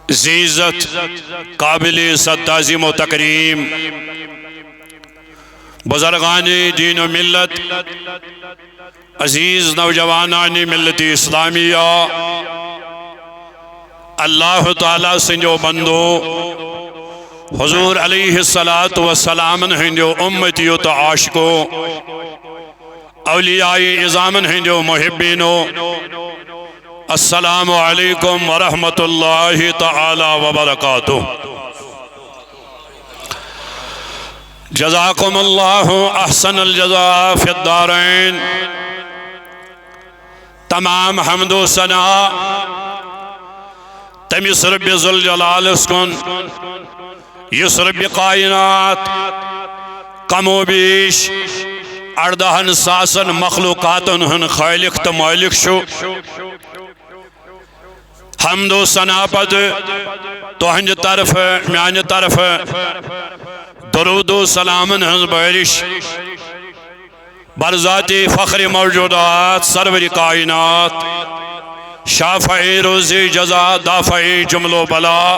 عزت قابل صد تعظیم و تکریم بزرگان دین و ملت، عزیز نوجوانان ملت اسلامیہ، اللہ تعالیٰ سنجو بندو، حضور علیہ السلام ہندو امتیو تو عاشقو، اولیاء اعظام ہندو محبینو، السلام علیکم ورحمۃ اللہ تعالی وبرکاتہ۔ جزاکم اللہ احسن الجزاء فی الدارین۔ تمام حمد و ثنا تمس رب ذوالجلال کن یس رب کائنات کم و بیش 18,000 مخلوقاتن ہن خالق تو مالک شو۔ حمد و ثنا پت تہند طرف میانہ طرف درود و سلامن ہنز بارش برذات فخر موجودات سرور کائنات، شافع روز جزا دافع جمل و بلا،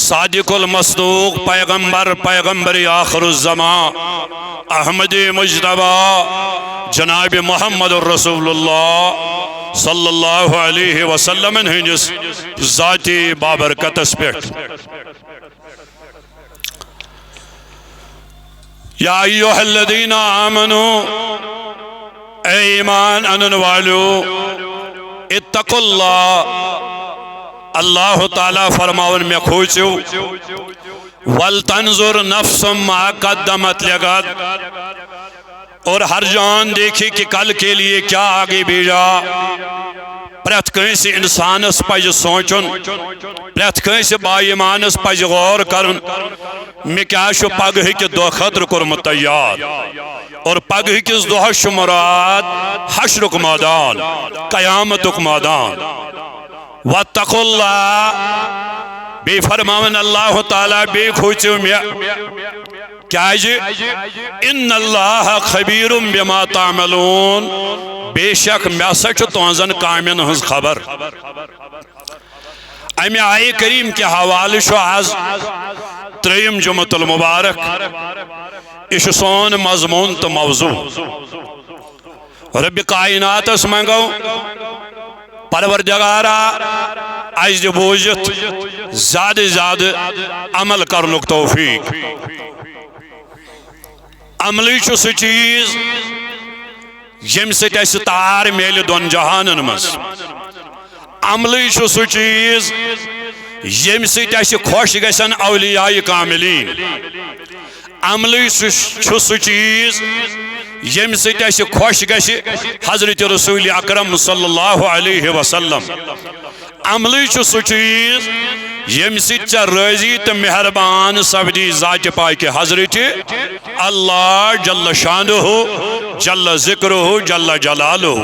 صادق المصدوق پیغمبر آخر الزمان احمد مجتبی جناب محمد الرسول اللہ صلی اللہ علیہ وسلم ہنجس ذاتی بابرکتس پیٹ۔ یا ایوہ الذین آمنوا، اے ایمان انن والو، اتقوا اللہ، اللہ تعالیٰ فرماون میں کھوچو، وَلْتَنْظُرْ نَفْسٌ مَا قَدَّمَتْ لِغَدٍ، اور ہر جان دیکھی کہ کل کے لیے کیا آگے بھیجا۔ پریت کہیں انسانس پج سوچن، پریت کہیں با ایمانس پج غور کرن، میں کیا شو پگ ہی کہ دو خطر کرم تیار، اور پگ ہی کس دو حش مراد حشرک مادان، قیامتک مادان۔ وَاتَّقُوا اللَّهِ، بے فرماون اللہ تعالیٰ بے کھوچو میں کیا جی ان اللہ خبیر بما تعملون، بے شک میں سچ تونزن کامن ہنز خبر۔ امی آئے کریم کے حوالے شو آز تریم جمعۃ المبارک، اش سون مضمون تو موضوع رب کائنات اس منگو پروردگارا آج دی بوجت زیادہ عمل کرنک توفیق۔ عملی چھو سو چیز یم سے تیس تار میل دون جہانن مز، عملی چھو سو چیز یم سے تیس خوش گسن اولیاء کاملین، عملی چھو سو چیز یم سے تیس خوش گس حضرت رسول اکرم صلی اللہ علیہ وسلم، عملی چھو سو چیز یم سے راضی تو مہربان سبدی ذات پاک حضرت اللہ جل شانہ جل ذکرہ جل جلالہ۔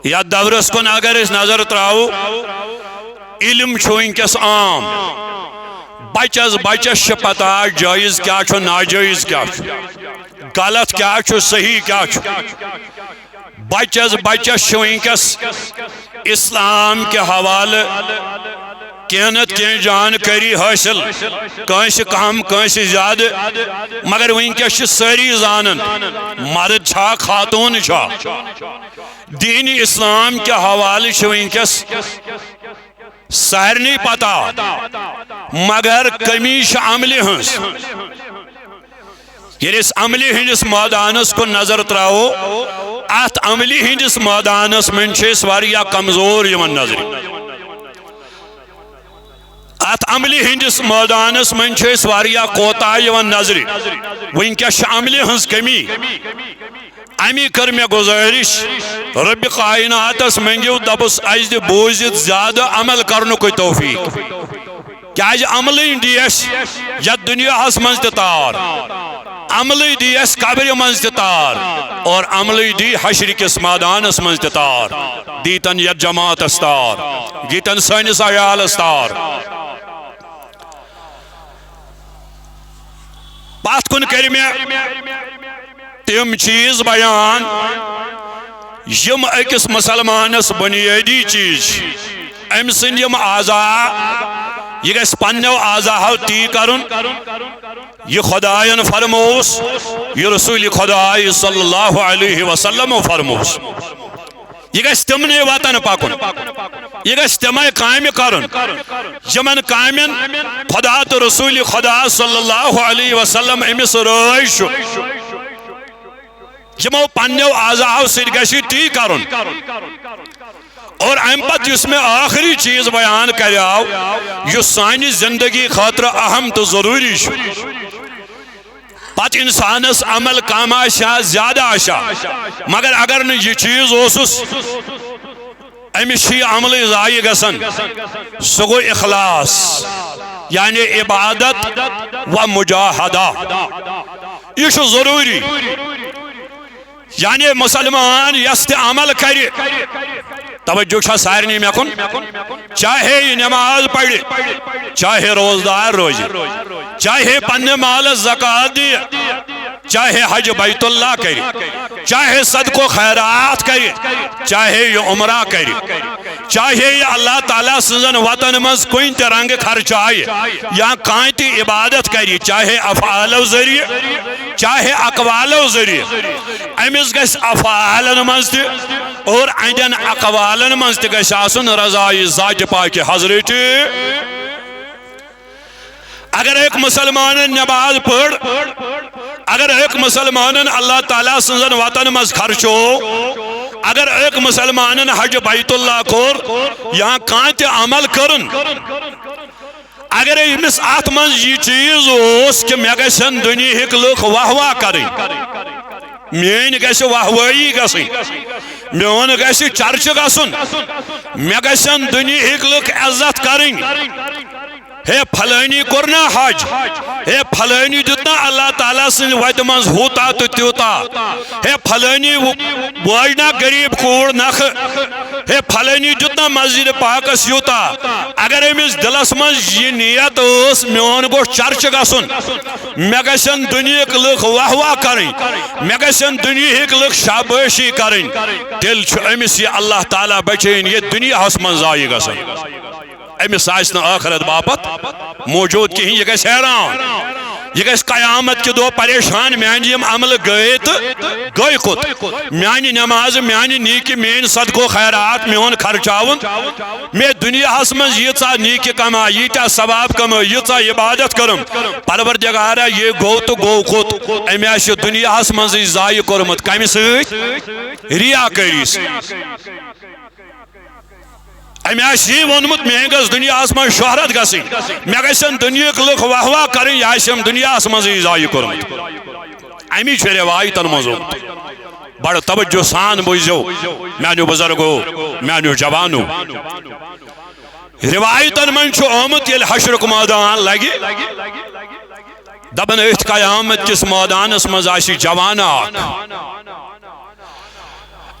یا دورس کن اگر اس نظر تراؤ، علم چھو انکس عام، بچس پتہ جائز کیا چھو ناجائز کیا چھو، غلط کیا چھو صحیح کیا چھو۔ بچس چھو انکس اسلام کے حوالے کینت کین جانکاری حاصل، کانس کم کانس زیادہ، مگر ونکس ساری زانن مرد چھا خاتون چھا۔ دین اسلام کے حوالے ونکس سارنی پتہ، مگر کمیش عملی ہنس۔ یہ اس عملی ہندس مادانس کو نظر تراؤ، ات عملی ہندس مادانس من چھس واریاہ کمزور یمن نظری، ات عملی ہندس مادانس من چھس واریاہ کوتا یمن نظری، ونکس عملی ہنس کمی۔ امی کر میں گزارش رب کائناتس منگیو دبس اج دی بوزت زیادہ عمل کرنو کوئی توفیق، کیا عملی دیس یا دنیا ہس منز تار، عملی دیس قبر منز تار، اور عملی دی حشر کس مادانس منز تار، دیتن یا جماعت استار، دیتن سینس عیال استار۔ بات کن کر میں تم چیز بیان یم اکس مسلمانس بنیادی چیز، ام سندیم آزا یہ گھس پنو آزاہو تی کرن یہ خدایان فرموس یہ رسول خدای صلی اللہ علیہ وسلم فرموس یہ گھس تمنے وطن پاکن یہ گھس تمہیں قائم کرن یمن قائمن خدا تو رسول خدا صلی اللہ علیہ وسلم امس رائش یمو پنو آزاہو سید گھسی تی کرن اور ام پت اس میں آخری چیز بیان کریاو یہ سانی زندگی خاطر اہم تو ضروری شو پت انسانس عمل کم آشا زیادہ آشا مگر اگر نہ یہ چیز اوسس امشی عمل ضائع گسن سو گو اخلاص یعنی عبادت و مجاہدہ یہ شو ضروری یعنی مسلمان یست عمل کری توجہ چھا سارنی میں کن چاہے یہ نماز پڑھے چاہے روزدار روزی چاہے پن مال زکاة دی چاہے حج بیت اللہ کری چاہے صدق و خیرات کری چاہے یہ عمرہ کری چاہے یہ اللہ تعالیٰ سزن وطن مز کوئی ترنگ خرچائی یا کائنتی عبادت کری چاہے افعال و ذریعہ چاہے اقوال و ذریعہ امیز گیس افعال مزد اور عندن اقوال مزد گیس آسن رضائی ذات پاک حضرت اگر ایک مسلمان نماز پڑھ اگر ایک مسلمان اللہ تعالیٰ سنزن وطن مز خرچو اگر ایک مسلمان حج بیت اللہ کور یہاں کانت عمل کرن اگر امس آت منز یہ چیز اس کہ میں گیسن دنیا ہک لوگ واہ واہ کریں مین گیسے واہ واہی گسیں میون گیسے چرچ گسن میں گیسن دنیا ہک لوگ عزت کریں ہے پھلانی کرنا حج ہے پھلانی جتنا اللہ تعالیٰ سے وید منز ہوتا تو تیوتا ہے پھلانی بوجنا گریب کوڑ نخ ہے پھلانی جتنا مسجد پاکس یوتا اگر امیز دلس منز یہ نیت اس میون گوش چرچ گسن میں گسن دنیا کے لوگ واہ واہ کریں میں گسن دنیا کے لوگ شابشی کریں دل چھو امیز یہ اللہ تعالیٰ بچین یہ دنیا حس منز آئی گسن امس آسن آخرت باپت موجود کہیں یہ گیس حیران یہ گیس قیامت کے دو پریشان میانی یم عمل گئے تو گئے کت میانی نماز میانی نیکی مین صدق و خیرات میون خرچاون میں دنیا حسمز یہ چاہ نیکی کما یہ چاہ ثواب کما یہ چاہ عبادت کرم پروردگارہ یہ گو تو گو کت امیش دنیا حسمز ضائع کرمت کمی سوچ ریاکاری سے امیش یہ ونمت میں گس دنیا آسمان شہرت گسی میں گسن دنیا کے لوگ واہ واہ کریں یا اسم دنیا آسمان ضائع کرمت امی چھے روایتن مزو بڑا توجہ سان بوزو میانو بزرگو میانو جوانو روایتن من چھو آمد یہ حشرک مادان لگی دبن ایت قیامت کس مادان اس مزاشی جوانا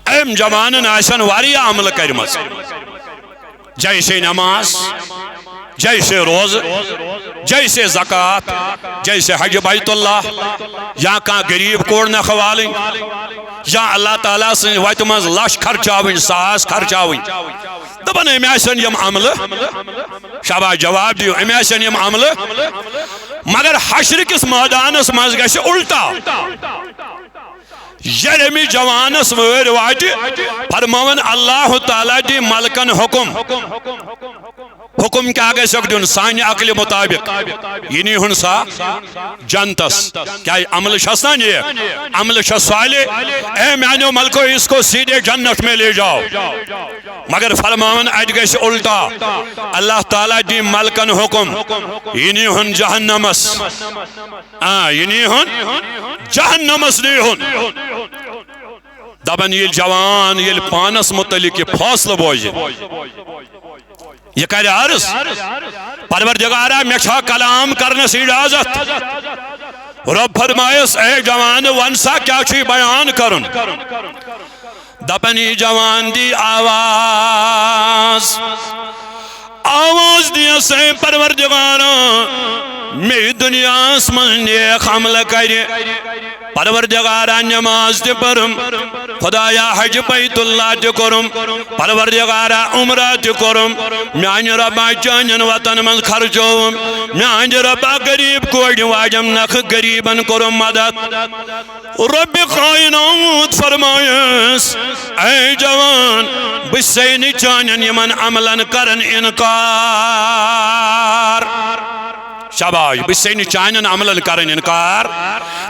ایم جوانن آسان واری عمل کرمت جیسے نماز جیسے روز جیسے زکاة جیسے حج بیت اللہ یا کان غریب کوڑ نخوالیں یا اللہ تعالیٰ سے وقت مز لش خرچاویں ساس خرچاویں دبن امیسن یم عمل شابہ جواب دیو امیسن یم عمل مگر حشر کس میدانس مز گژھِ الٹا یلمی جوانس ویر واجی فرماون اللہ تعالیٰ دی ملکن حکم کیا گئے سکتے سانی عقل مطابق ینی ہن سا جنتس کیا عمل شسنا یہ عمل شس صالح اے میانو ملکو اس کو سیدھے جنت میں لے جاؤ مگر فرماون اج گئے الٹا اللہ تعالیٰ دی ملکن حکم ینی ہن جہنمس ینی ہن جہنمس نہیں ہن دبن یہ جوان یہ پانس متعلق یہ فاصلہ بوجھ یہ کہہ رہا عرض پروردگارہ میں چھا کلام کرنے سے اجازت رب فرمائس اے جوان ونسا کیا چھی بیان کرن دبنی جوان دی آواز دیا سے پروردگارہ میں دنیا اسمن نیک حمل کرے پروردگارا نماز تہ پرم خدایا حج بیت اللہ تہ کرم پروردگارا عمرہ تہ کرم میان ربا چانن وطن من خرچوم میان ربا غریب کوڑ واجم نخ غریبن کرم مدد رب کائنات فرمایس اے جوان بسین چانن یمن عملن کرن انکار شاباش بسین چانن عملن کرن انکار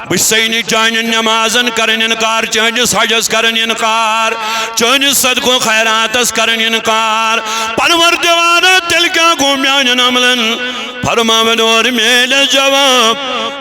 بسین چانن نمازن کرن انکار چانس حجس کرن انکار چانس صدقو خیراتس کرن انکار پروردگارا تیل کیا گو میانن عملن فرماون اور میل جواب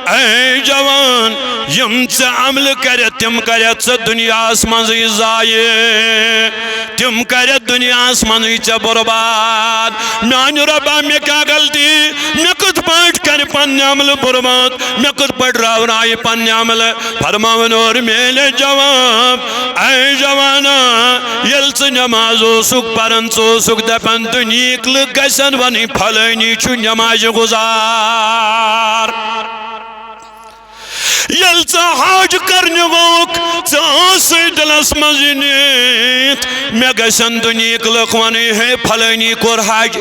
اے جوان یم سے عمل کرت تم کرت سے دنیا اسمانزی زائے تم کرت دنیا اسمانزی چا برباد میان ربا میں کیا غلطی میں کت پاٹ کر پن عمل برباد میں کت پڑ راورائی پن عمل فرماون اور میل جواب اے جوانا یلس نمازو سک پرن سو سک دپن دنیک لگسن ونی پھلینی چھو نماز گزار یلچہ حاج کرنے ووک ژاسی دلس مزینیت میں گسن دنیک لکھ ونی ہے پھلینی کور حج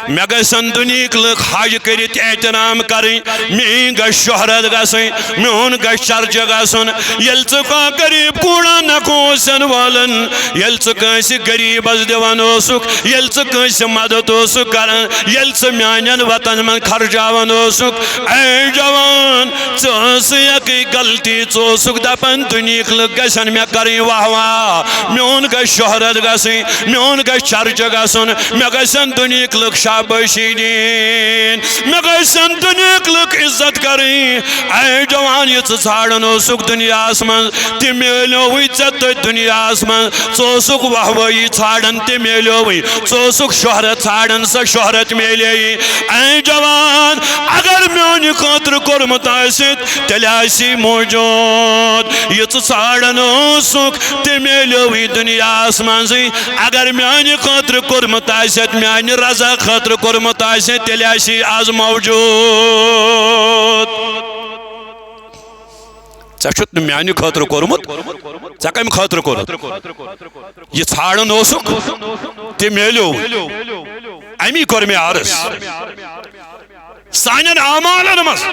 میں گسن دنیک لکھ حج کرت احترام کریں میں گش شہرت گسیں میون گش چرچ گسن یلچہ کا قریب کوڑا نکوسن والن یلچہ کسی غریب از دیوان اوسک یلچہ کسی مدد اوسک کرن یلچہ میانین وطن من خرجاون اوسک اے جوان ژاسی کی غلطی ژوسک دپن دنیک لگ گسن میں کریں واہ واہ میون گش شہرت گسیں میون گش چرچ گسن میں گسن دنیک لگ شاباشی دین میں گسن دنیک لگ عزت کریں اے جوان یہ ژھاڑن اوسک دنیاس من تہ میلیوی ژےٚ دنیاس من ژوسک واہ واہی ژھاڑن تہ میلیوی ژوسک شہرت ژھاڑن سا شہرت میلے اے جوان اگر میون خاطر کورمت آسِتھ تیٚلہِ آسی موجود یہ ژھاڑن اوسک تہ میلیوی دنیاس منزی اگر میانہ خاطر کورمت آسِتھ میانہ رضا خاطر کورمت آسِتھ تیٚلہِ آسی آز موجود ژےٚ میانہ خاطر کورمت ژےٚ کمہ خاطر کورت یہ ژھاڑن اوسک تہ میلیو امی کور مےٚ عرض سانین اعمالن مز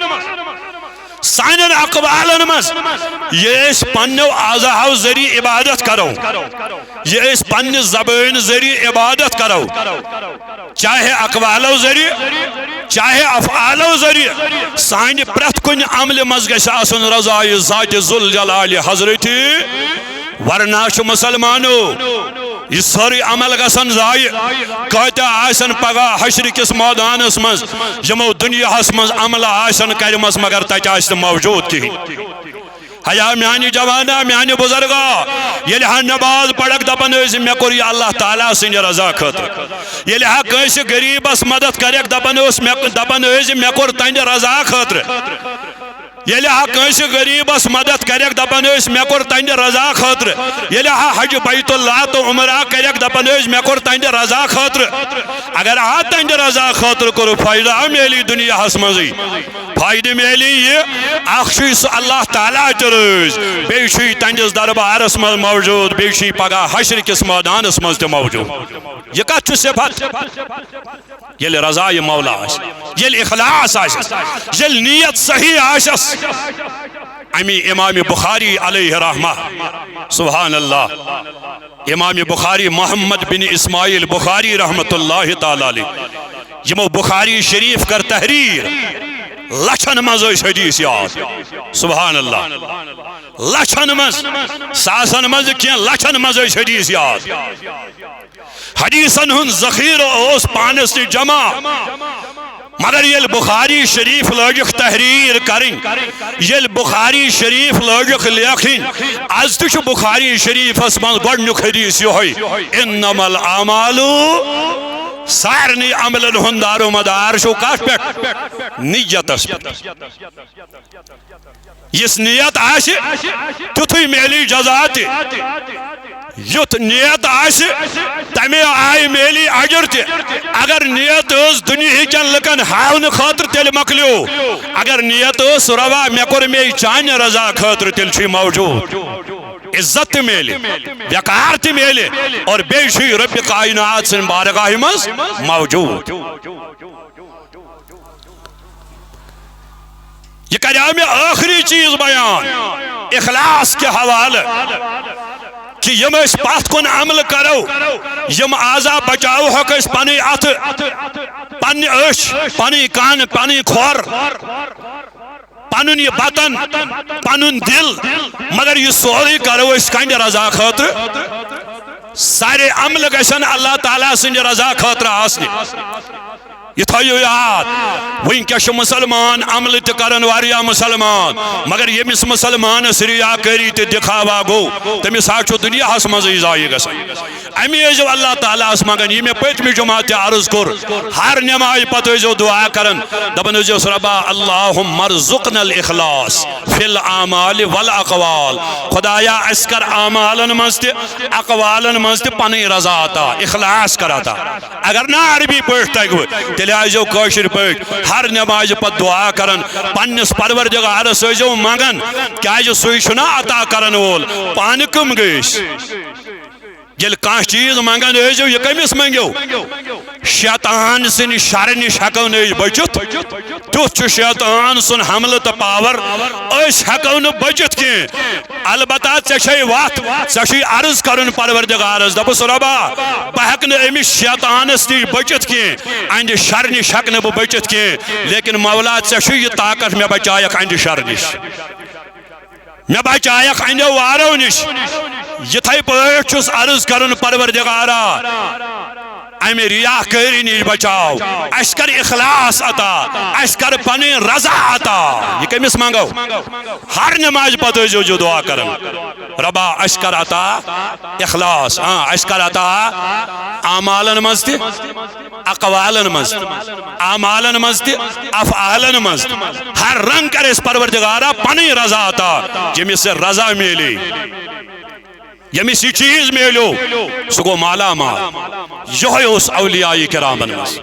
سانین اقوالن مز یہ پنو اعضاء ذریعہ عبادت کرو یہ پنہ زبان ذریعہ عبادت کرو چاہے اقوالو ذریعہ چاہے افعالو ذریعہ سانہ پرت کن عمل مز گژھِ آسن رضائے ذات ذوالجلال حضرت ورنہ چھ مسلمانو یہ ساری عمل گسن ضائع کہتا آسن پگہ حشر کس میدانس مز یمو دنیاہس مز عمل آسن کرمس مگر تتہ آسہ موجود کہین حیا میانی جوانا میانی بزرگا یلی ہاں نماز پڑھک دپن ایسی میں کوری اللہ تعالیٰ سن رضا خاطر یلی ہاں کیسی غریبس مدد کرک دپن ایسی میں کور تہند رضا خاطر یلی ہاں کیسی غریبس مدد کرک دپن ایس میں کور تہند رضا خاطر یلی ہاں حج بیت اللہ تو عمرہ کرک دپن ایس میں کور تہند رضا خاطر اگر ہاں تہند رضا خاطر کرو فائدہ میلی دنیا ہس مزی فائدہ میلی یہ اخشی سو اللہ تعالیٰ چروز بیشی تہندس دربارس مز موجود بیشی پگہ حشر کس میدانس مز تے موجود یہ کت چھ صفت یل رضا مولا آس یل اخلاص آس یل نیت صحیح آسس امی امام بخاری علیہ رحمہ سبحان اللہ امام بخاری محمد بن اسماعیل بخاری رحمت اللہ تعالی علیہ یمو بخاری شریف کر تحریر لچھن مز حدیث یاد سبحان اللہ لچھن مز ساسن مز کیا لچھن مز حدیث یاد حدیثن ہن ذخیر اوس پانس جمع مگر یل بخاری شریف لوجک تحریر کریں یل بخاری شریف لوجک لیکن از تش بخاری شریف اسمان گوڑنک حدیث یہ ہوئی انما الاعمال سارنی عملن ہند دار و مدار شو کات پہ نیتس پہ یس نیت آسہ تیتھے میلی جزا تہ یت نیت آسہ تمے آئی میلی اجر تہ اگر نیت اس دنیا کن لکن ہاون خاطر تیل مکلیو اگر نیت اس روا مے کور مے چانہ رضا خاطر تیل چھ موجود عزت میلے وقار تہ میلے اور بے چھ رب کائنات سن بارگاہ مز موجود یہ کریا میں آخری چیز بیان اخلاص کے حوالے کہ یم اس پات کن عمل کرو یم آزا بچاو حق اس پانی ات پانی اش پانی کان پانی کھور پانن یہ بطن پانن دل مگر یہ سوری کرو اس کنج رضا خاطر سارے عمل گشن اللہ تعالیٰ سنج رضا خاطر آسنی یہ تھائیو یاد ونکس مسلمان عمل تہ کرن واریاہ مسلمان مگر یمس مسلمان ریا کری تہ دکھاوا گو تمس چھ دنیا ہس مز ضائع گژھان امی ازو اللہ تعالیٰ اس مگن یہ پتمی جماعت عرض کور ہر نماز پتہ ازو دعا کرن دپن ازو ربا اللہم ارزقنا الاخلاص فی الاعمال والاقوال خدایا اس کر اعمالن مز تہ اقوالن مز تہ پنی رضا عطا اخلاص کر عطا اگر نہ عربی پٲٹھۍ تگہ تیلہِ آیزو کٲشِر پٲٹھۍ ہر نماز پتہٕ دعا کرن پننس پروردگارس ٲسۍزیو منگن کیازِ سُے چھُنا عطا کرن وول پانہٕ کم گٔژھۍ ییٚلہِ کانٛہہ چیٖز منگن ٲسۍزیو یہِ کٔمِس منگیو شیطان سٕنٛدِ شرٕ نِش ہٮ۪کو نہٕ أسۍ بٔچِتھ تیُتھ چھُ شیطان سُنٛد حملہٕ تہٕ پاور أسۍ ہٮ۪کو نہٕ بٔچِتھ کینٛہہ البتہ ژےٚ چھے وتھ ژےٚ چھُے عرض کرُن پروردگارس دپُس رۄبا بہٕ ہٮ۪کہٕ نہٕ أمِس شیطانس نِش بٔچِتھ کینٛہہ اہنٛدِ شرٕ نِش ہٮ۪کہٕ نہٕ بہٕ بٔچِتھ کینٛہہ لیکن مولا ژےٚ چھُے یہِ طاقت مےٚ بچایکھ اہنٛدِ شرٕ نِش مےٚ بچایکھ اہنٛدیو وارو نِش یِتھے پٲٹھۍ چھُس عرض کرُن پروردگارا امہِ ریا کٲری نِش بچاو اَسہِ کر اخلاص عطا اَسہِ کر پنٕنۍ رضا عطا یہ کٔمِس منگو ہر نماز پتہٕ ٲسۍزیو جو دعا کرن ربا اَسہِ کر عطا اخلاص اَسہِ کر عطا اعمالن منٛز تہِ اقوالن منٛز اعمالن منٛز تہِ افعالن منٛز ہر رنگ کر اَسہِ پروردگارا پنٕنۍ رضا عطا ییٚمِس ژےٚ رضا میلے ییٚمِس یہ چیز میلیو سُہ گوٚو مالا مال یہوے اوس اولیاء کرامن منٛز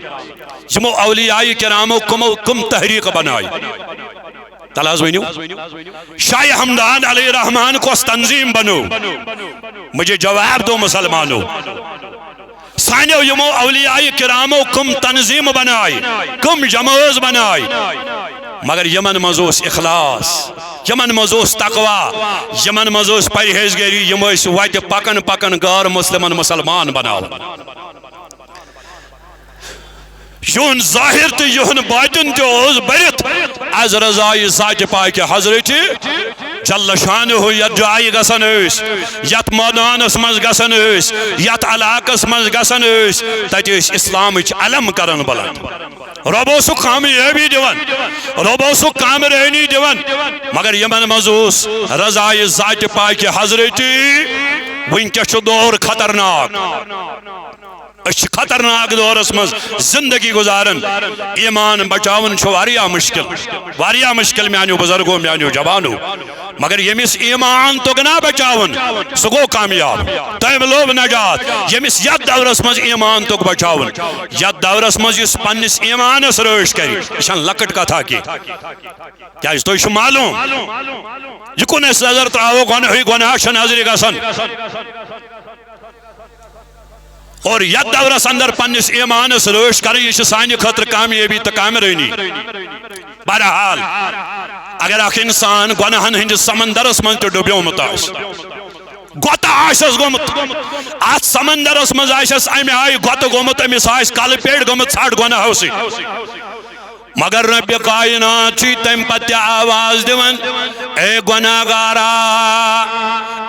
یمو اولیاء کرامو کم تحریک بنائی تل حظ ؤنِو شاہ ہمدان علیہ رحمان کۄس تنظیم بنو مجھے جواب دو مسلمانو سانیو یمو اولیاء کرامو کم تنظیم بنائی کم جماعز بنائی مگر یمن منٛز اوس اخلاص یمن منٛز اوس تقوا یمن منٛز اوس پرہیزگٲری یم ٲسۍ وتہِ پکن پکن غٲر مسلمن مسلمان بناوان یہن ظاہر تو یہن باطن تہ اوس برتھ از رضائے ذات پاک حضرت جل شانہ یت جایہِ گژھان ٲسۍ یت مٲدانس منٛز گژھان ٲسۍ یت علاقس منٛز گژھان ٲسۍ تتہِ ٲسۍ اسلامٕچ علم کران بلند رب اوسُکھ کامیٲبی دِوان رب اوسُکھ کامرٲنی دِوان مگر یمن منٛز اوس رضائے ذات پاک حضرت ونکس چھُ دور خطرناک اس خطرناک دورس مز زندگی گزارن ایمان بچاون چھو واریاہ مشکل میانیو بزرگو میانیو جوانو مگر یمس ایمان تو گنا بچاون سو گو کامیاب تیم لوب نجات یمس ید دورس مز ایمان تو بچاون ید دورس مز اس پنس ایمانس رٲچھ کری شان لکٹ کتھا کی کیا اس تو یہ معلوم یہ کن اس نظر تراو گناہ شن حضری گسن اور ید دورس اندر پنس ایمانس رٲچھ کر یہ سانہ خاطر کامیابی تو کامرٲنی بہرحال اگر اکھ انسان گناہن ہندس سمندرس من تہ ڈوبیومت آس گوتہ آسس گومت ات سمندرس من آسس امہ آئی گوتہ گومت امس آس کل پیٹ گومت ژھٹ گناہو سی مگر رب کائنات چھ تم پتہ آواز دیون اے گناہ گارا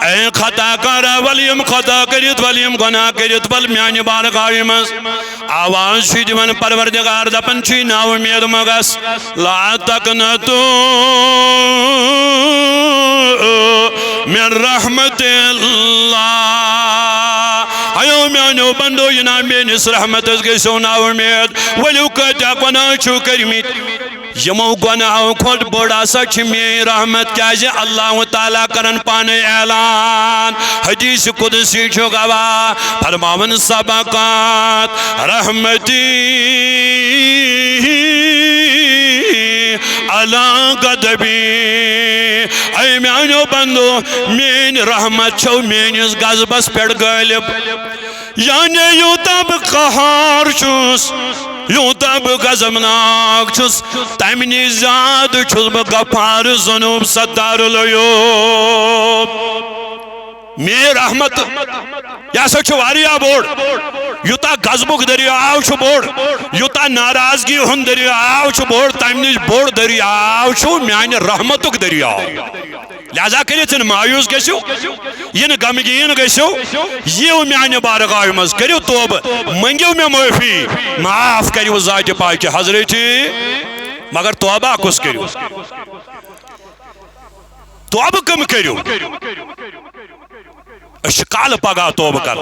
اے خطا کرا ولیم خطا کرت ولیم گناہ کرت بل میانہ بارگاہ مز آواز چھ دیون پروردگار دپن چھ نا امید مگس لا تقنطوا من رحمت اللہ ایو میانو بندو ینام میانس رحمت گیسو نا امید ولیو کتا گناہ چھو کرمت یمو گناہو کھوٹ بڑا سچ میں رحمت کیازِ اللہ تعالیٰ کرن پانے اعلان حدیث قدسی چھو گواہ فرماون سبقات رحمتی علی غضبی اے میانو بندو مین رحمت چھو مینس غضبس پیڑ غالب یعنی یوتا بہ قہار چھس یوتا بہ غضبناک چھس تمہ نش زیادہ چھس بہ غفار ذنوب ستار العیوب میں رحمت یہ سا چھو واریاہ بوڑ یوتا غضبک دریاو چھو بوڑ یوتا ناراضگی ہن دریاو چھو بوڑ تمہ نش بوڑ دریاو چھو میانہ رحمتک دریاو لہذا کریت مایوس گژھو یہ غمگین گژھو یہ میانہ بارگاہ مز کریو توبہ منگیو میں معافی معاف کریو ذات پاک حضرت مگر توبہ کس کریو توبہ کم کریو اشکال پگا توبہ کر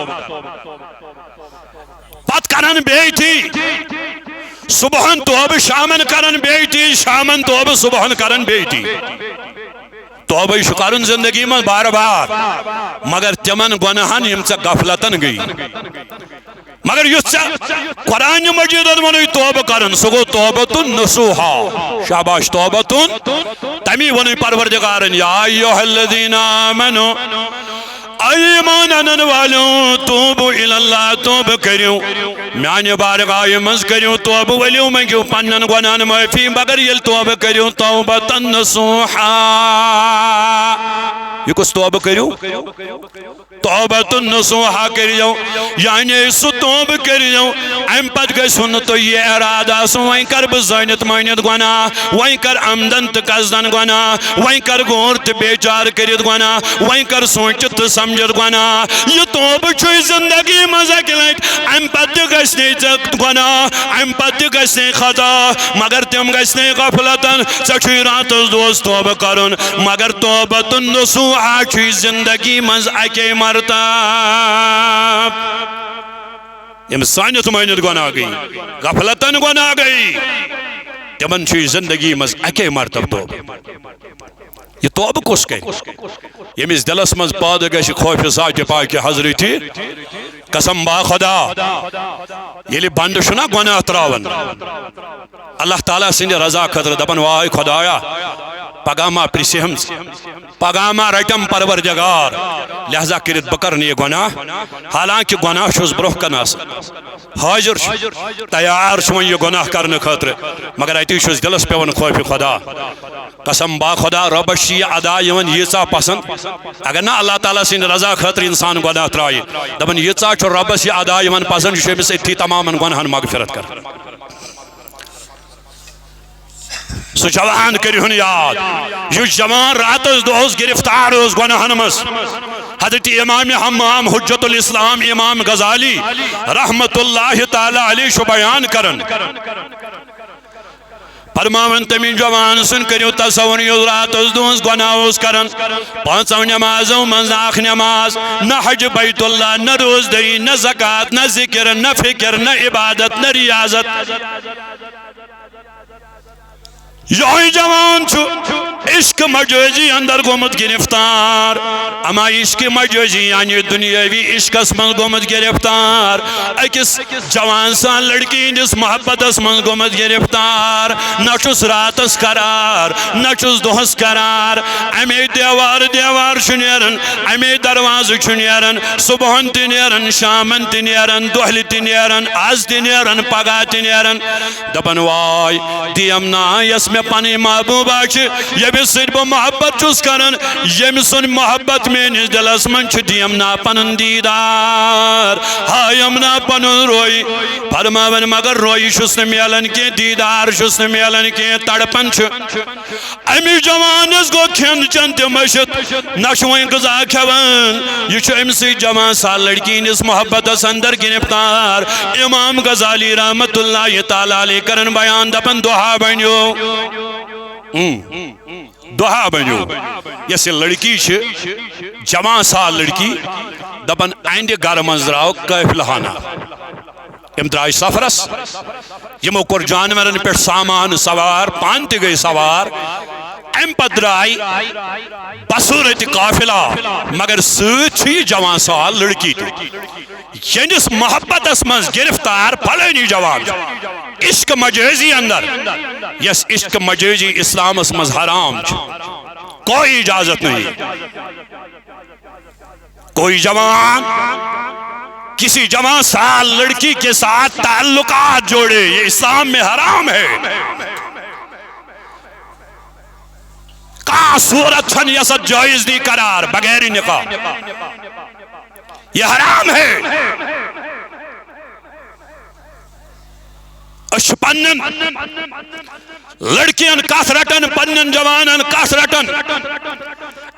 پت کرن بیٹی صبحن توبہ شامن کرن بیٹی شامن توبہ صبحن کرن بیٹی توبہ شکارن زندگی میں بار بار مگر تمن گناہن یم ژے غفلتن گئی مگر یس قرآن مجید ونی توبہ کرن سہ گو توبۃ نصوحا شاباش توبۃ تمی ونی پروردگارن یا ایھا الذین آمنوا ایمان انن والو توبو الاللہ توبہ کریو میانہ بارگاہ مز کریو توبہ ولیو منگیو پنن گناہن معافی مگر یل توبہ کریو توبۃ نصوحا یہ کس توبہ کریو توبۃ نصوحا کریو یعنی سو توبہ کریو ام پت گژھن تو یہ ارادہ سو وہیں کر بہ زانت مانت گناہ وہیں کر عمدن تو قصدن گناہ وہیں کر غور تو بیچار کرت گناہ وہیں کر سوچت تو سمجھت گناہ یہ توبہ چھوئی زندگی مز اکہ لٹ ام پت گژھنے گناہ ام پت گژھنے خطا مگر تم گژھنے غفلتن ژے چھوئی راتس دوس توبہ کرن مگر توبۃ نصوحا چھوئی زندگی مز اکہ مرتب یم سانیت مانیت گناہ گئی غفلتن گناہ گئی تمن چھوئی زندگی مز اکہ مرتب توبہ یہ توبہ کس کر یمس دلس مز پاد گژھِ خوف ذات پاک حضرت قسم با خدا یلی بند چھنا گناہ تراون اللہ تعالیٰ سند رضا خاطر دپن واے خدایا پگاہ ما پرسہم پگاہ ما رٹم پروردگار لہذا کرت بکرن یہ گناہ حالانکہ گناہ چھس برہ کن حاضر تیار چھو یہ گناہ کرنے خاطر مگر اتی چھس دلس پیون خوف خدا قسم با خدا ربش یہ ادا یون ییژا پسند اگر نہ اللہ تعالیٰ سند رضا خاطر انسان گناہ ترائے دپن ییژا چھو ربس یہ ادا یون پسند یہ امس اتھی تمام گناہن مغفرت کر سو جوان کریہن یاد یہ جوان راتس دوس گرفتار اس گناہن مس حضرت امام حمام حجت الاسلام امام غزالی رحمت اللہ تعالی علیہ شو بیان کرن فرماون تمین جوان سن کریو تصور یو راتس دوس گناہ اس کرن پانچو نمازوں منز آخ نماز نہ حج بیت اللہ نہ روز دری نہ زکاة نہ ذکر نہ فکر نہ عبادت نہ ریاضت یہ جوان چھو عشق مجوزی اندر گومت گرفتار اما عشق مجوزی یعنی دنیاوی عشق من گومت گرفتار اکس جوان سان لڑکی جس محبت من گومت گرفتار نہ چھس راتس قرار نہ چھس دوہس قرار امی دیوار چھنیرن امی درواز چھنیرن صبحن تنیرن شامن تنیرن دہل تنیرن آز تنیرن پگا تنیرن دپن وائی دیمنا یس میں پانی محبوبہ چھ یہ بھی صرف محبت چس کرن یہ سن محبت میں نس دلس من چھ دیمنا پنن دیدار ہایمنا پنن روئی فرماون مگر روئی شس میلن کے دیدار شس میلن کے تڑپن چھ امی جوانس گو کھین چند مشت نشویں غذا کھون یہ چھ امسی جوان سال لڑکی نس محبت اندر گرفتار امام غزالی رحمت اللہ تعالی علیہ کرن بیان دپن دعا بنیو دعا بنیو یس لڑکی چھ جوان سال لڑکی دپن اندِ گھر من درٛاو قٲفلہٕ ہنا یم درٛاے سفرس یمو کوٚر جانورن پٮ۪ٹھ سامان سوار پان تہِ گٔے سوار ام پتہٕ درٛاے بصوٗرت قافلہ مگر سۭتۍ چھُ یہِ جوان سال لڑکی تہِ یہنس محبتس من گرفتار پھلٲنی جوان عشق مجازی اندر یس عشق مجازی اسلامس من حرام کوئی اجازت نہیں کوئی جوان کسی جوان سال لڑکی کے ساتھ تعلقات جوڑے یہ اسلام میں حرام ہے کا صورت چھن یسد جائز دی قرار بغیر نکاح یہ حرام ہے اش پنن لڑکیاں کس رٹن پنن جوانن کس رٹن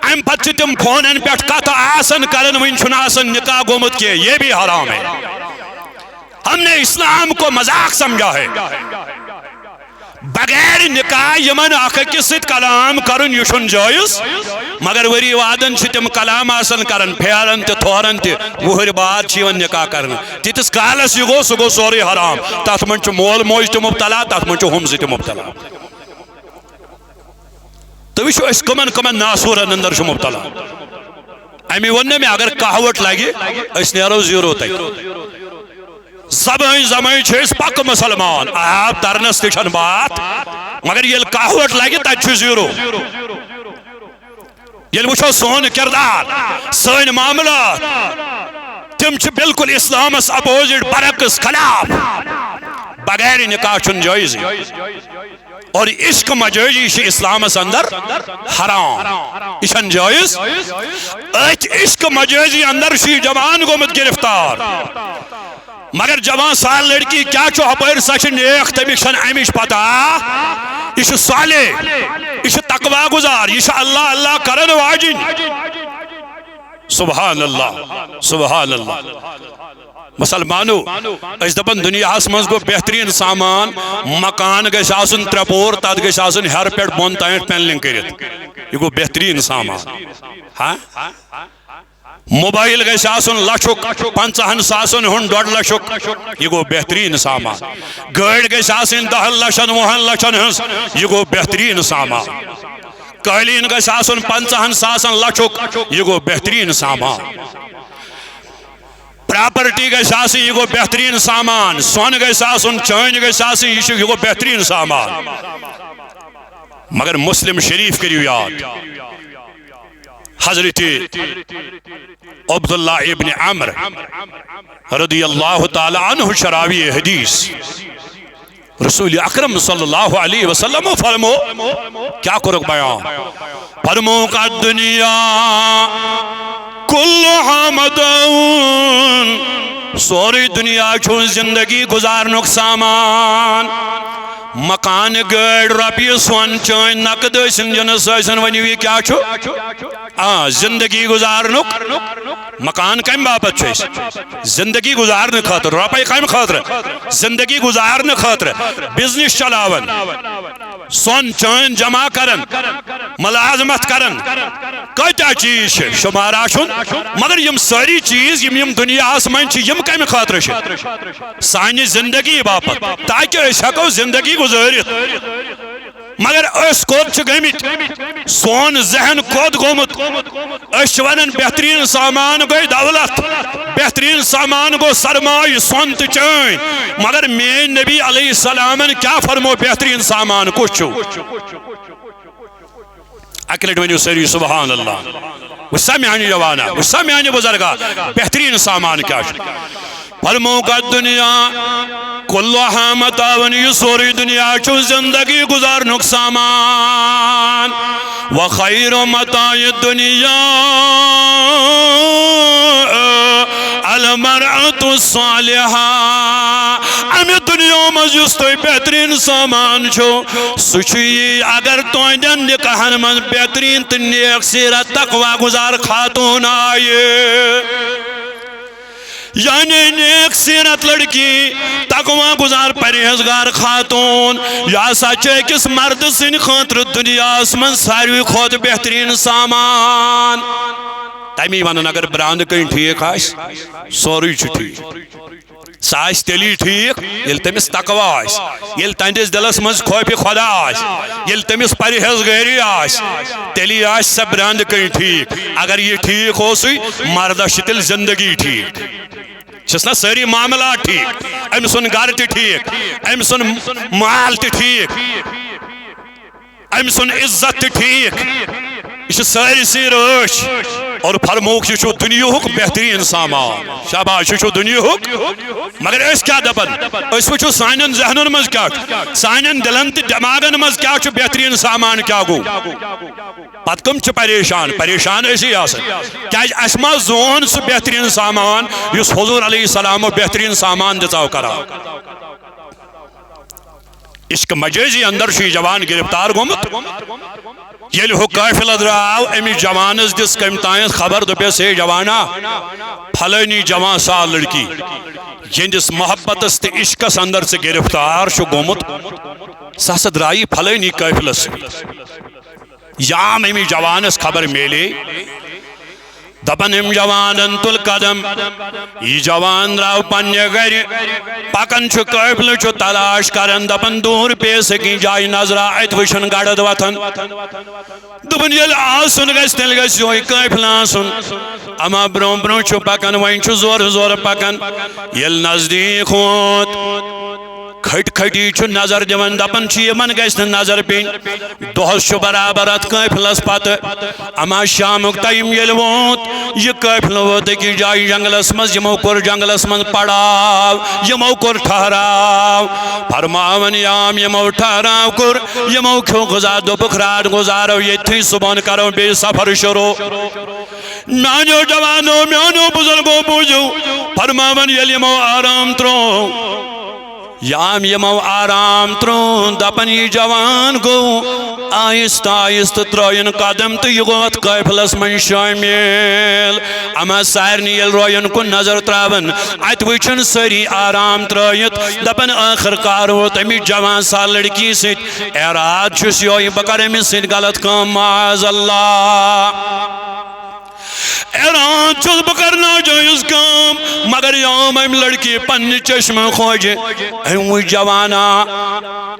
ام پتہ تم فونن پہ کت آسن کرن ون چھن آسن نکاح گومت کے یہ بھی حرام ہے ہم نے اسلام کو مذاق سمجھا ہے بغیر نکاح یمن اخ أکِس سۭتۍ کلام کرن یہ چھن جائز مگر وری وادن چھ تم کلام آسن کرن پھیرن تہ تھورن تہ وہر بعد چھ یوان نکاح کرن تیتس کالس یہ گو سہ گو سورے حرام تات من چھ مول موج تہ مبتلا تات من چھ ہم زٕ تہ مبتلا تو وچھو اس کمن کمن ناسورن اندر چھ مبتلا امی ون میں اگر کہوٹ لگی اس نیرو زیرو تک زبان زمان چھس پک مسلمان آپ ترنس تشن بات مگر یل کہوٹ لگی تک چھ زیرو یل وچھو سون کردار سن معاملات تم چھ بالکل اسلامس اپوزٹ برعکس خلاف بغیر نکاح چھن جائز اور عشق مجازی چھ اسلامس اندر حرام یہ جائز ات عشق مجازی اندر چھ جوان گومت گرفتار مگر جوان سال لڑکی کیا چھو ہپر سچ نیک تمیک چھن امش پتہ یہ صالح یہ تقوی گزار یہ اللہ اللہ کرن واجن سبحان اللہ سبحان اللہ مسلمانو اس دپن دنیا من گو بہترین سامان مکان گھس آسن ترے پور تت گھس آسن ہر پہ بون تین پینلنگ کرت یہ گو بہترین سامان ہاں موبائل گھس آسن لچھک 50 ساسن ہن 1.5 لچھک یہ گو بہترین سامان گاڑی گھس آسن 10 لچھن 20 لچھن ہنس یہ گو بہترین سامان قالین گھس آسن 50 ساسن لچھک یہ گو بہترین سامان پراپرٹی گھس آسن یہ گو بہترین سامان سون گھس آسن چین گھس آسن یہ گو بہترین سامان مگر مسلم شریف کریو یاد حضرت عبداللہ ابن عمر رضی اللہ تعالی عنہ شراوی حدیث رسول اکرم صلی اللہ علیہ وسلم فرمو کیا کرو بیان فرمو کا دنیا کلها مدون سوری دنیا چھو زندگی گزارنک سامان مکان گاڑ رپی سون چین نقد سن جنس سن ونیو یہ کیا چھو زندگی گزارنک مکان کم باپت چھو زندگی گزارن خاطر رپی کم خاطر زندگی گزارن خاطر بزنس چلاون سون چین جمع کرن ملازمت کرن کتا چیز ہے شمارا چھن مگر یم ساری چیز یم دنیا آسمان چھ یم کم خاطر چھ سانی زندگی باپت تاکہ اس ہکو زندگی گزارت مگر اس کود چھ گمت سون ذہن کود گومت اس ونن بہترین سامان گئی دولت بہترین سامان گو سرمائی سون تو چین مگر مین نبی علیہ السلام کیا فرمو بہترین سامان کچھ اکلٹ ونیو سری سبحان اللہ وہ سمعانی جوانا وہ سمعانی بزرگا بہترین سامان کیا فرمو کا دنیا کلها متاون یہ سوری دنیا چھو زندگی گزارنک سامان وخیر متاع الدنیا المرأة الصالحہ امی دنیا مجھوس توی بہترین سامان چھو سچی اگر توی دن نکہن من بہترین تنیک سیرت تقوی گزار خاتون آئے یعنی نیک سیرت لڑکی تقوی گزار پرہیزگار خاتون یا سچے کس مرد سن خاطر دنیا اسمن ساروی خود بہترین سامان تمی ون اگر براند کن ٹھیک آس سوری ٹھیک سہ تیلی ٹھیک یل تمس تقوی آس یل تہندس دلس مز خوف خدا آس یل تمس پرہیزگاری آس تیلی آس سہ براند کن ٹھیک اگر یہ ٹھیک ہوسی مردس تیل زندگی ٹھیک چھس نا ساری معاملات ٹھیک ام سن گھر تہ ٹھیک ام سن مال تہ ٹھیک ام سن عزت تہ ٹھیک یہ ساری سی رش اور فرموک یہ دنیاک بہترین سامان شاباش یہ دنیاک مگر اس کیا دپن اس وچھو سانن ذہنن مز کیا سانن دلن تہ دماغن مز کیا بہترین سامان کیا گو پت کم پریشان اسی آسن کیا اسما زون سہ بہترین سامان اس حضور علیہ السلام بہترین سامان دژاو کرا عشق مجازی اندر شی جوان گرفتار گومت یل ہو قافلہ دراو امی جوانس دس کم تائیں خبر دپیس ہے جوانا پھلانی جوان سال لڑکی یہندس محبتس تے عشقس اندر سے گرفتار شو گومت سہ درائی پھلانی قافلس یام امی جوانس خبر میلے دپن ام جوانن تل قدم یہ جوان دراو پنہ گر پکن چھ قافلہ چھ تلاش کرن دپن دور پیس کی جائی نظرہ ات وشن گڑد وطن دپن یل آسن گس تیل گس یہ قافلہ آسن اما برون برون چھ پکن وین چھ زور زور پکن یل نزدیک ہوت کھٹ کھٹی چھ نظر دیون دپن چھ یمن گس نظر پین دہس چھ برابر ات قافلس پت اما شامک ٹائم یل ووت یہ قافلہ ووت کی جائی جنگلس مز یمو کور جنگلس مز پڑاو یمو کور ٹھہراو فرماون یام یمو ٹھہراو کور یمو کھو غذا دوپک رات گزارو یتھی صبح کرو بے سفر شروع میانو جوانو میانو بزرگو بوجو فرماون یل یمو آرام ترو یام یمو آرام ترون دپن یہ جوان گو آہست آہست ترائن قدم تو یہ گوت قافلس من شامل اما سارنی یل روین کو نظر تراون ات وچن سری آرام ترائیت دپن آخر کار ووت امی جوان سال لڑکی ست اراد چھس یوی بکر امی ست غلط کام معاذ اللہ اراد چھس بکرنا جائز کام مگر یوم ام لڑکی پن چشم خوج ام وی جوانا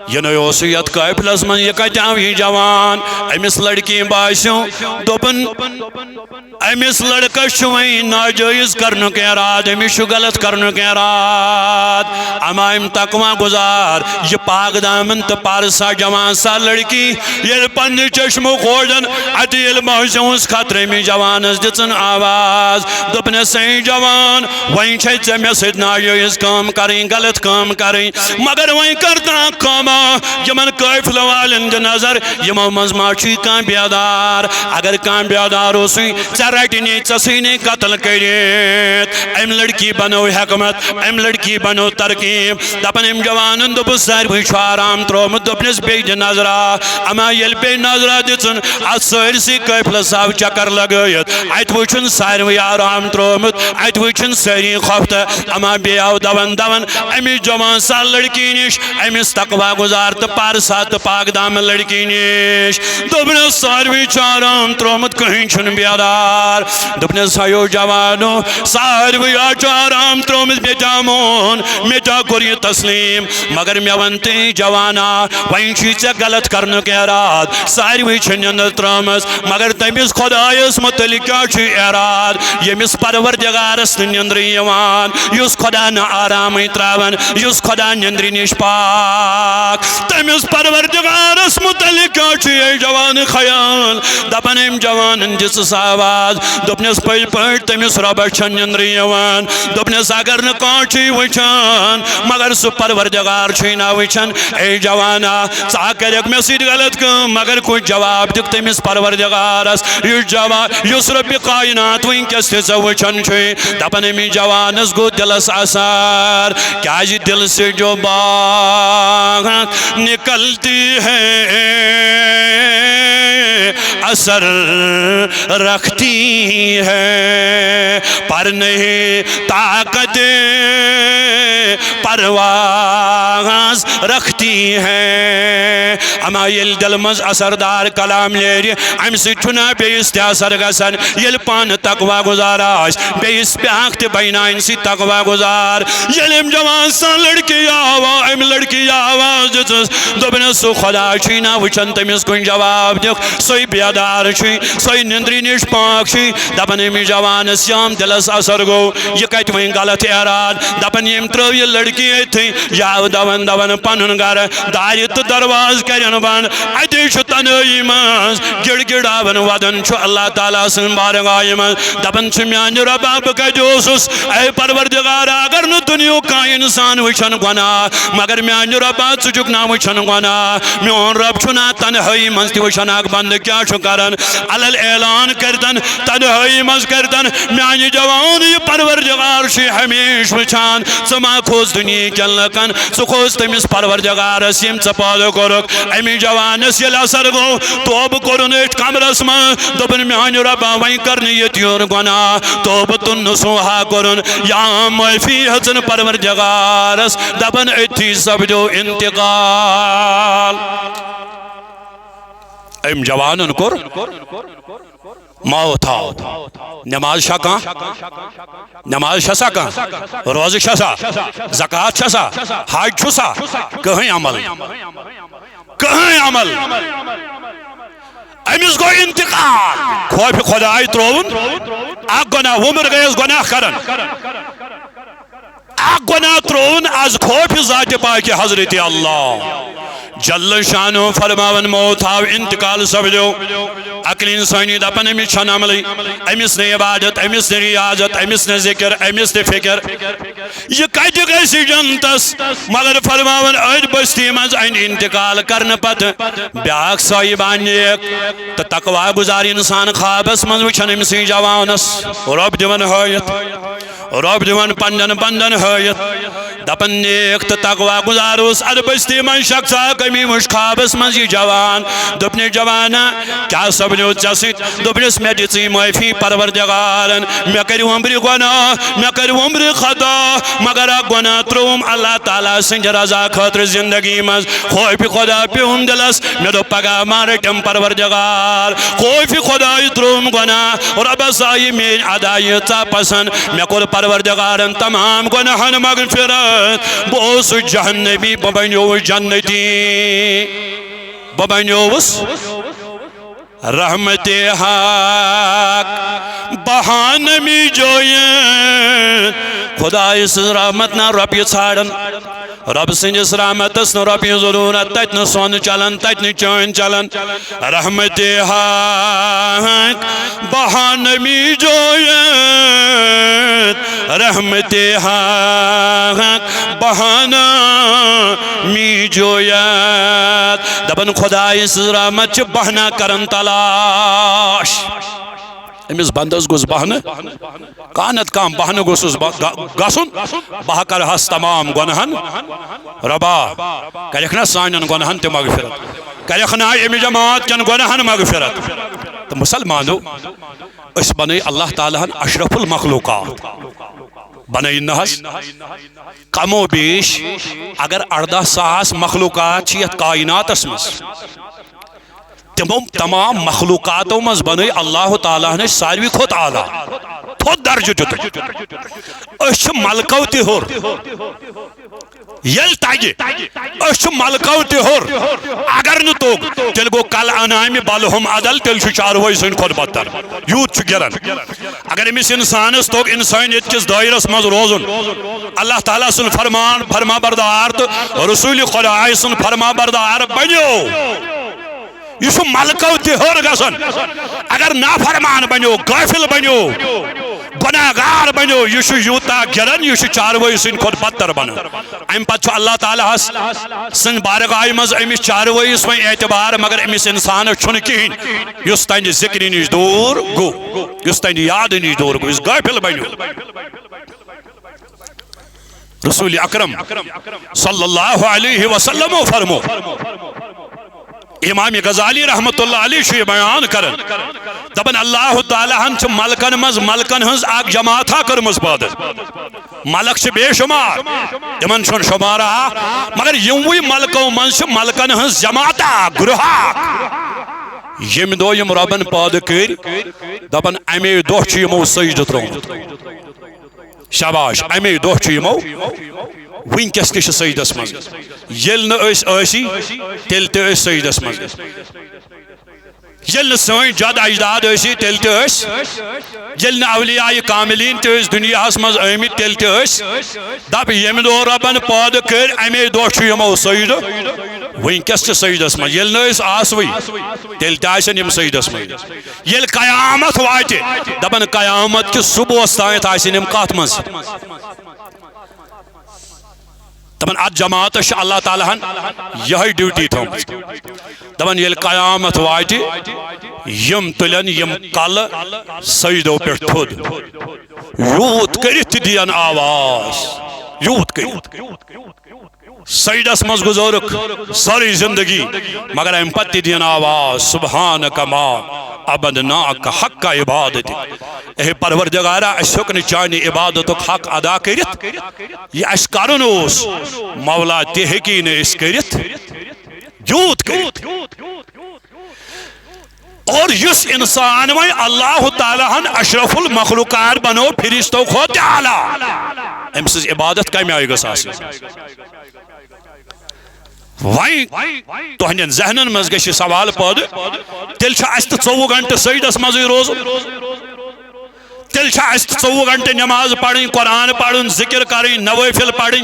یہ نیوسیت قافلس من یہ کتاوی جوان امس لڑکی باسیوں دوپن امس لڑکا شوئی ناجائز کرنے کے اراد امس غلط کرنے کے اراد اما ام تقوی گزار یہ پاک دامن تو پارسا جوان سا لڑکی یہ پن چشم خوجن اتیل باسیوں اس خطرے میں جوان اس دچن آواز دپنے سی جوان وہیں چھے چمے سید ناجائز کام کریں غلط کام کریں مگر وہیں کرتا کاما یمن قافلہ والن دے نظر یمو مزماچی کان بیادار اگر کان بیادار ہو سی چرٹنی چسینی قتل کریت ام لڑکی بنو حکمت ام لڑکی بنو ترکیب دپن ام جوانن دپ سار بھیچ آرام ترومت دپنس بیج نظرہ اما یل بے نظرہ دچن ات سارسی قافلہ صاحب چکر لگیت ات وچن ساروی آرام ترومت ات وچن ساری خوفت اما بیاو دون دون امی جوان سال لڑکی نش امیس تقوی گزار تو پارسا تو پاک دام لڑکی نش دپنے ساروی چارام ترومت کہیں چھن بیادار دپنے سایو جوانو ساروی چارام ترومت بیجامون میٹا کوری تسلیم مگر میونتی جوانا وہیں چیزیں غلط کرنے کے اراد ساروی چھنین ترومت مگر تمیز خدایس متعلقہ چھ اراد یمیس پروردگارس نندری یوان یس خدا نا آرامی تراون یس خدا نندری نش پاک تمیز پروردگارس متعلقہ چھ جوان خیال دپن ام جوان جس آواز دپنس پل پٹ تمیز رب چھن نندری یوان دپنس اگر نکانچی وچان مگر سو پروردگار چھینا وچان اے جوانا سا کرک میں سید غلط کم مگر کوئی جواب دک تمیز پروردگارس یس جواب یس رب کائنات وین کس تیزا وچان چھوئی دپن امی جوانس گو دلس اثار کیا جی دل سے جو بات نکلتی ہے اثر رکھتی ہے، پر نہیں طاقت پرواز رکھتی ہے۔ اما یل دل مز اثردار کلام لیری ام سے چھنا بیس تے اثر گسن، یل پان تقوی گزار آش بیس بیاک تے بینائن سی تقوی گزار۔ یل ام جوان سان لڑکی آواز ام لڑکی آواز جتس دوبن سو خدا چھینا وچن تمیز کن جواب دیکھ، سوئی بیادار چھی سوئی نندری نش پاک چھی، دبن امی جوان سیام دلس اثر گو، یہ کہت وہیں غلط اراد، دبن یم ترو یہ لڑکی تھی یاو دون دون پنن گر داری تو درواز کرن بان ادی چھ تنہائی ماز گڑ گڑاون ودن چھ اللہ تعالیٰ سن بارگاہ ماز، دبن چھ میان ربا بکا جوسس اے پروردگار اگر نو دنیا کا انسان وچھن گناہ مگر میان ربا چجک نا وچھن گناہ، میون رب چھنا تنہائی ماز تی وچھن اک بند کیا چھ کرن علل اعلان کردن تنہائی ماز کردن میان جوان یہ پروردگار چھ ہمیش وچھان سما کھوز دنیا کن لکن سو کھوز تمیز پروردگار سیم چپاد کرک امی جوانس یل اثر گو توب کرن ایٹ کمرس من دوبن میان ربا وین کرنی یتیور گناہ توب تن نسوہا کرن یا معفی حسن پروردگارس دبن ایتی سبجو انتقال۔ ام جوانن کر موت آو، نماز شکا نماز شسا کا روز شسا زکاة شسا حج شسا کہیں عمل امیز گو انتقال خوف خدای ترون اک گناہ ومر گئیس گناہ کرن اک گناہ ترون از خوف ذات پاک حضرت اللہ جل شانو فرماون موت آو انتقال سبجو عقل انسانی دپن امیس چھن عملی امیس نے عبادت امیس نے ریاضت امیس نے ذکر امیس نے فکر یہ کج گیسی جنتس مگر فرماون اج بستی مز این انتقال کرن پت بیاک صاحبان نیک تو تقوی گزار انسان خوابس مز وچھن امسی جوانس رب دیون حیت رب دیون پندن پندن حیت دپن نیک تو تقوی گزار اس اد بستی من شخصا کمی مش خوابس مز یہ جوان دپنے جوانا کیا سبجو چسیت دپنس میں دسی معافی پروردگارن میں کری عمری گناہ میں کری عمری خطا مگر گناہ تروم اللہ تعالیٰ سنج رضا خاطر زندگی مز خوف خدا پیوم دلس میں دو پگا مارٹم پروردگار خوف خدا تروم گناہ رب سائی میں عدائی تا پسند میں کل پروردگارن تمام گناہن مغفرت بوس جہنبی ببنیو جنتی ببنیوس رحمت حق بہانمی جوین خدا اس رحمت نا رب یہ ژھاڑن رب سنجس رحمت اس نا رب یہ ضرورت تیت نا سون چلن تیت نا چوین چلن رحمت حق بہانمی جوین رحمت حق بہانا می جویت دبن خدا اس رحمت چھ بہنا کرن تلاش امیس بندس گوز بہن کانت کام بہن گوز گسن بہ کر ہس تمام گنہن ربا کرکھنا سانین گنہن تے مغفرت کرکھنا امی جماعت کن گنہن مغفرت تو مسلمانو اس بنی اللہ تعالیٰ اشرف المخلوقات بنائی نحس کم و بیش اگر 18,000 مخلوقات چیت کائنات اسمس تمام مخلوقاتوں مز بنائی اللہ تعالیٰ نے ساروی کھوت آلہ تھوت درج جت اش ملکو تہور یل تاگی اش ملکو تہور اگر نتوگ تل گو کل انامی بالہم عدل تل شو چاروئی سن خود بدتر یوت چھ گرن اگر امیس انسانس توگ انسانیت کس دائرس مز روزن اللہ تعالیٰ سن فرما بردار تو رسول خدا سن فرما بردار بنیو یہ شو ملکو تہور گسن اگر نافرمان بنیو غافل بنیو گناہگار بنیو یہ شو یوتا گرن یہ شو چاروئی سن خود بدتر بن ام پتہ اللہ تعالیٰ سن بارگاہ مز امس چاروئی سوئی اعتبار مگر امس انسان چھن کہین یس تہند ذکری نش دور گو یس تہند یاد نش دور گو اس غافل بنیو رسول اکرم صلی اللہ علیہ وسلم فرمو امام غزالی رحمت اللہ علیہ یہ بیان کرن دپن اللہ تعالیٰ ہن ملکن مز ملکن ہنز اک جماعت کرمز پاد ملک بے شمار تمن چھن شمارا مگر یموی ملکو مز ملکن ہنز جماعت گروہ یم دو یم ربن پاد کر دپن امی دو یمو سجدہ ترومت شاباش امی دو یمو ونکس تہ سجدس مز یل نسی تیل تہ سجدس مز یل سن جد اجداد سی تیل تہ یل اولیاء کاملین تہ دنیا مز آمت تیل تہ دپ یم دو ربن پاد کر امی دو یمو سجدہ ونکس تہ سجدس مز یل آسوی تیل تہ یم سجدس مز یل قیامت وات دپن قیامت کس صبح تانت آسن یم کت مز دپن ات جماعت اللہ تعالیٰ ہن یہ ڈیوٹی تھوم دپن یل قیامت وات یم تلن یم کل سجدو پہ تھود یوت کرت دین آواز یوت کرت سجدس مز گزورک ساری زندگی مگر ام پت دین آواز سبحانک ما عبدناک حق عبادت اے پروردگارا اس ہکن چانی عبادت حق ادا کرت یہ اس کرن اس مولا تہ ہیکی نے اس کرت یوت کرت اور یس انسان وی اللہ تعالیٰ ہن اشرف المخلوقات بنو فرشتو کھوت اعلی ام سز عبادت کمی آئی گس آسن وائیں تہندین ذہنن مز گژھِ سوال پٲدٕ تیٚلہِ چھا اَسہِ تہِ 24 گھنٹہٕ سجدس منٛزٕے روزُن تیٚلہِ چھا اَسہِ تہِ 24 گھنٹہٕ نٮ۪ماز پرٕنۍ قرآن پرُن ذِکر کَرٕنۍ نوٲفِل پرٕنۍ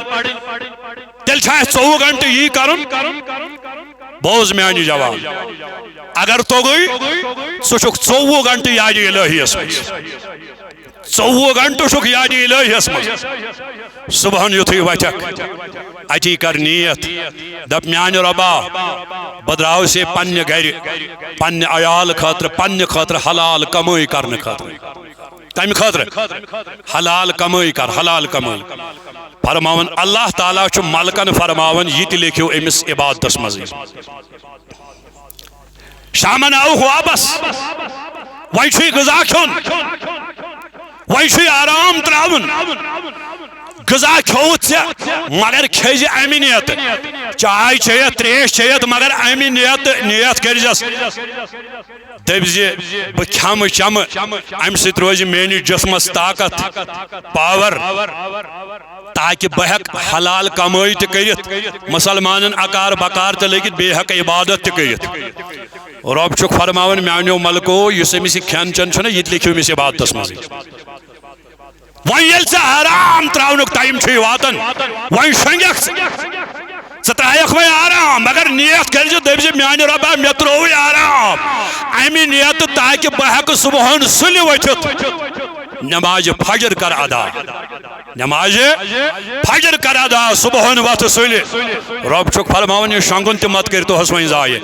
تیٚلہِ چھا اَسہِ 24 گھنٹہٕ یی کرُن بوز میانہِ جواب اگر توٚگُے ژٕ چھُکھ 24 گھنٹہٕ یادِ الہیَس منٛز 24 گھنٹہٕ چھُکھ یادِ الہیَس منٛز صبحن یُتھُے وَتھکھ اتی کر نیت دپ میانہ ربا بہ درٛاو سے پننہِ گرِ پننہِ عیال خٲطرٕ پننہِ خٲطرٕ حلال کمٲے کرنہٕ خٲطرٕ کمہِ خٲطرٕ حلال کمٲے کر حلال کمٲے فرماون اللہ تعالیٰ چھُ ملکن فرماون یہ تہِ لیکھِو أمِس عبادتس منٛزٕے شامن آوُکھ واپس وۄنۍ چھُے غذا کھیوٚن وۄنۍ چھُے آرام ترٛاوُن غذا کھیوت مگر کھیز امہ نیت چائے چیت تریش چیت مگر امہ نیت کرزس دپز بہ کھم چم ام ست روز میانس جسمس طاقت پاور تاکہ بہ ہیک حلال کمائی تہ کرت مسلمانن اکار بکار تہ لگت بیٚیہِ ہیک عبادت تہ کرت رب چھُکھ فرماون میانیو ملکو یس امس کھین چن چھُنہ یہ تہِ لیکھِو أمِس عبادتس منٛزٕے وۄنۍ ییٚلہِ ژےٚ آرام ترٛاونُک ٹایم چھُے واتان وۄنۍ شۄنٛگکھ ژٕ ترٛایکھ وۄنۍ آرام مگر نیت کٔرۍ زِ دٔپۍ زِ میانہِ رۄبا مےٚ ترٛووُے آرام امہِ نیتہٕ تاکہِ بہٕ ہیٚکہٕ صبحن سُلہِ ؤتھِتھ نماز فجر کر ادا نماز فجر کر ادا صبحن وتھ سُلہِ رب چھُکھ فرماوان یہِ شۄنٛگُن تہِ مت کٔرۍتوہس وۄنۍ ضایہِ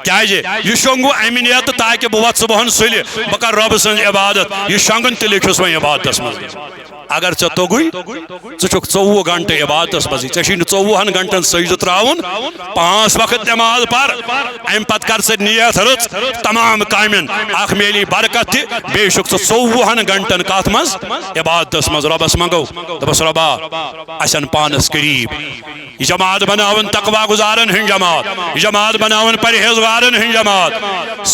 کیازِ یہِ شۄنٛگوٗ امہِ نیتہٕ تاکہِ بہٕ وتھ صبحن سُلہِ بہٕ کر رۄبہٕ سٕنٛز عبادت یہِ شۄنٛگُن تہِ لیکھِوس وۄنۍ عبادتس منٛز اگر ژےٚ توٚگُے ژٕ چھُکھ 24 گھنٹہٕ عبادتس منٛزٕے ژےٚ چھُے نہٕ 24 گھنٹن سجدٕ ترٛاوُن 5 وقت نماز پر امہِ پتہٕ کر ژٕ نیت رٕژ تمام کامٮ۪ن اکھ میلی برکت تہِ بیٚیہِ چھُکھ ژٕ 24 گھنٹن کتھ منٛز عبادتس منٛز رۄبس منٛگو دپس رۄبا اَسہِ اَن پانس قریٖب یہِ جماعت بناوُن تقوا گزارن ہٕنٛز جماعت یہِ جماعت بناوُن پرہیزگارن ہٕنٛز جماعت